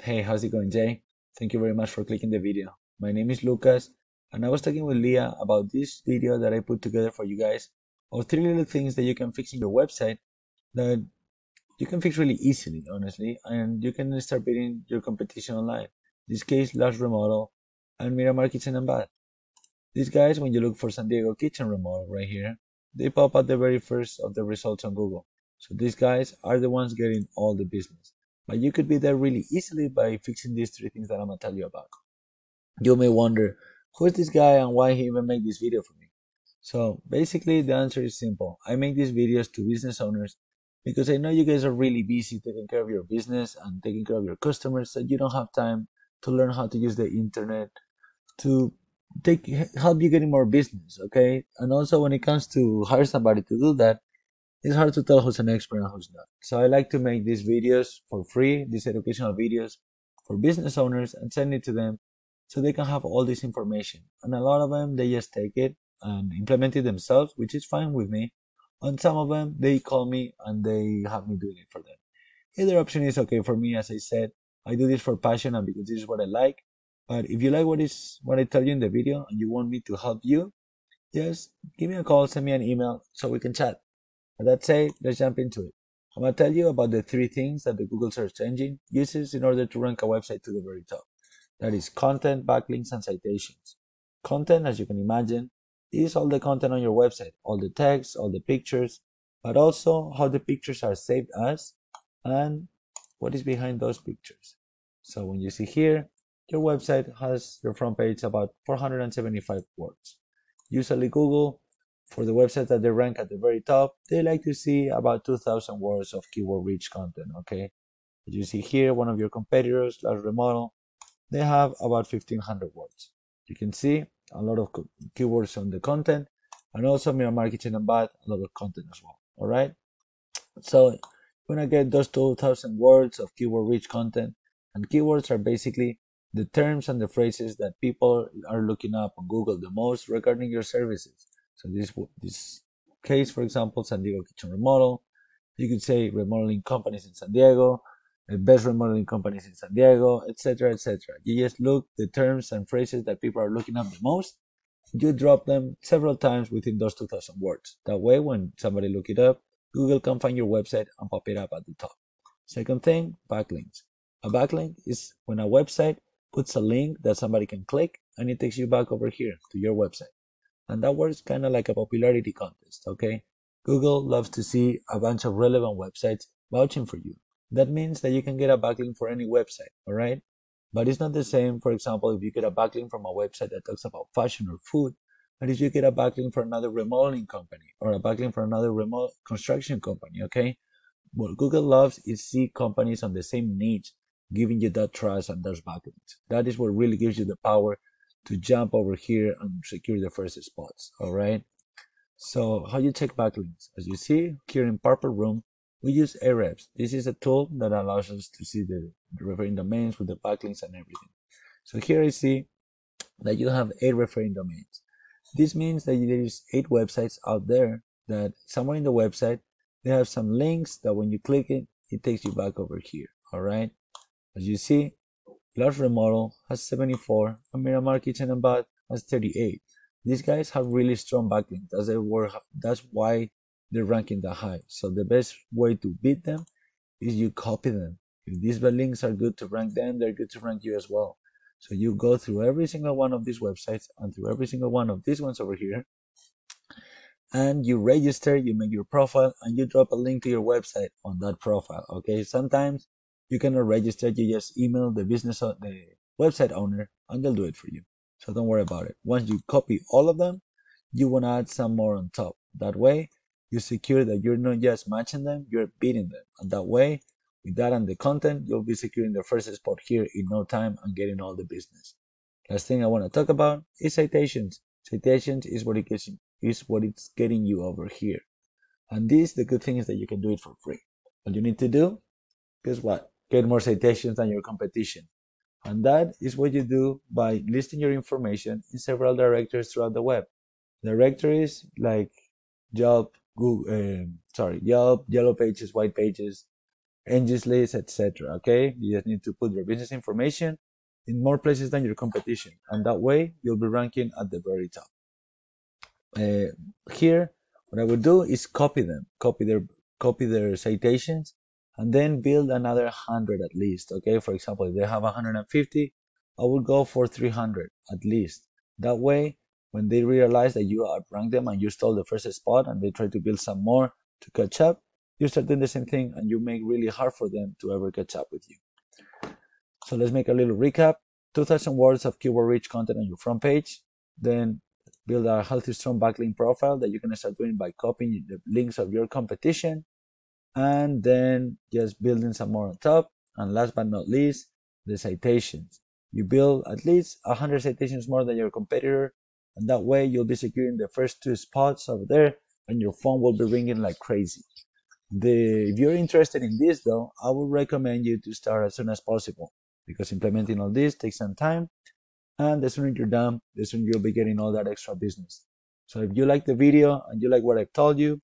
Hey, how's it going, Jay? Thank you very much for clicking the video. My name is Lucas, and I was talking with Leah about this video that I put together for you guys of three little things that you can fix in your website that you can fix really easily, honestly, and you can start beating your competition online. In this case, Lars Remodel and Miramar Kitchen and Bath. These guys, when you look for San Diego Kitchen Remodel right here, they pop at the very first of the results on Google. So these guys are the ones getting all the business. But you could be there really easily by fixing these three things that I'm gonna tell you about. You may wonder, who is this guy and why he even made this video for me? So basically the answer is simple. I make these videos to business owners because I know you guys are really busy taking care of your business and taking care of your customers, so you don't have time to learn how to use the internet to take help you getting more business, okay? And also when it comes to hire somebody to do that, it's hard to tell who's an expert and who's not. So I like to make these videos for free, these educational videos for business owners, and send it to them so they can have all this information. And a lot of them, they just take it and implement it themselves, which is fine with me. And some of them, they call me and they have me doing it for them. Either option is okay for me. As I said, I do this for passion and because this is what I like. But if you like what I tell you in the video and you want me to help you, just give me a call, send me an email so we can chat. But that said, let's jump into it. I'm going to tell you about the three things that the Google search engine uses in order to rank a website to the very top. That is content, backlinks, and citations. Content, as you can imagine, is all the content on your website, all the text, all the pictures, but also how the pictures are saved as and what is behind those pictures. So when you see here, your website has your front page about 475 words. Usually Google, for the websites that they rank at the very top, they like to see about 2,000 words of keyword-rich content, okay? As you see here, one of your competitors, Lars Remodel, they have about 1,500 words. You can see a lot of keywords on the content, and also Miramar Kitchen and Bath, a lot of content as well, all right? So you're gonna get those 2,000 words of keyword-rich content, and keywords are basically the terms and the phrases that people are looking up on Google the most regarding your services. So this case, for example, San Diego Kitchen Remodel. You could say remodeling companies in San Diego, the best remodeling companies in San Diego, etc., etc. You just look the terms and phrases that people are looking up the most. You drop them several times within those 2,000 words. That way, when somebody look it up, Google can find your website and pop it up at the top. Second thing, backlinks. A backlink is when a website puts a link that somebody can click and it takes you back over here to your website. And that works kind of like a popularity contest, okay? Google loves to see a bunch of relevant websites vouching for you. That means that you can get a backlink for any website, all right? But it's not the same, for example, if you get a backlink from a website that talks about fashion or food, and if you get a backlink for another remodeling company or a backlink for another remote construction company, okay? What Google loves is see companies on the same niche giving you that trust and those backlinks. That is what really gives you the power to jump over here and secure the first spots, all right? So how you check backlinks? As you see here in Purple Room, we use Ahrefs. This is a tool that allows us to see the referring domains with the backlinks and everything. So here I see that you have 8 referring domains. This means that there is 8 websites out there that somewhere in the website, they have some links that when you click it, it takes you back over here, all right? As you see, Lars Remodel has 74 and Miramar Kitchen and Bath has 38. These guys have really strong backlinks. That's why they're ranking that high. So the best way to beat them is you copy them. If these links are good to rank them, they're good to rank you as well. So you go through every single one of these websites and through every single one of these ones over here, and you register, you make your profile, and you drop a link to your website on that profile. Okay, sometimes you cannot register, you just email the the website owner, and they'll do it for you. So don't worry about it. Once you copy all of them, you want to add some more on top. That way, you secure that you're not just matching them, you're beating them. And that way, with that and the content, you'll be securing the first spot here in no time and getting all the business. Last thing I want to talk about is citations. Citations is what it's getting you over here. And this, the good thing is that you can do it for free. All you need to do, guess what? Get more citations than your competition. And that is what you do by listing your information in several directories throughout the web. Directories like Yelp, Yelp, Yellow Pages, White Pages, Angie's List, etc. Okay, you just need to put your business information in more places than your competition, and that way you'll be ranking at the very top. Here, what I would do is copy them, copy their citations, and then build another 100 at least. Okay, for example, if they have 150, I would go for 300 at least. That way, when they realize that you outranked them and you stole the first spot and they try to build some more to catch up, you start doing the same thing and you make really hard for them to ever catch up with you. So let's make a little recap. 2,000 words of keyword rich content on your front page, then build a healthy, strong backlink profile that you can start doing by copying the links of your competition, and then just building some more on top. And last but not least, the citations. You build at least 100 citations more than your competitor, and that way you'll be securing the first 2 spots over there, and your phone will be ringing like crazy. If you're interested in this though, I would recommend you to start as soon as possible, because implementing all this takes some time, and the sooner you're done, the sooner you'll be getting all that extra business. So if you like the video and you like what I've told you,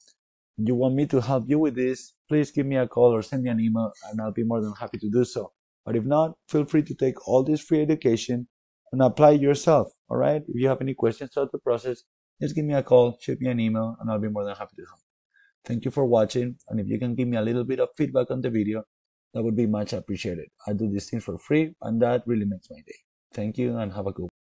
and you want me to help you with this, please give me a call or send me an email and I'll be more than happy to do so. But if not, feel free to take all this free education and apply it yourself, all right? If you have any questions about the process, just give me a call, shoot me an email, and I'll be more than happy to help. Thank you for watching, and if you can give me a little bit of feedback on the video, that would be much appreciated. I do these things for free, and that really makes my day. Thank you, and have a good one.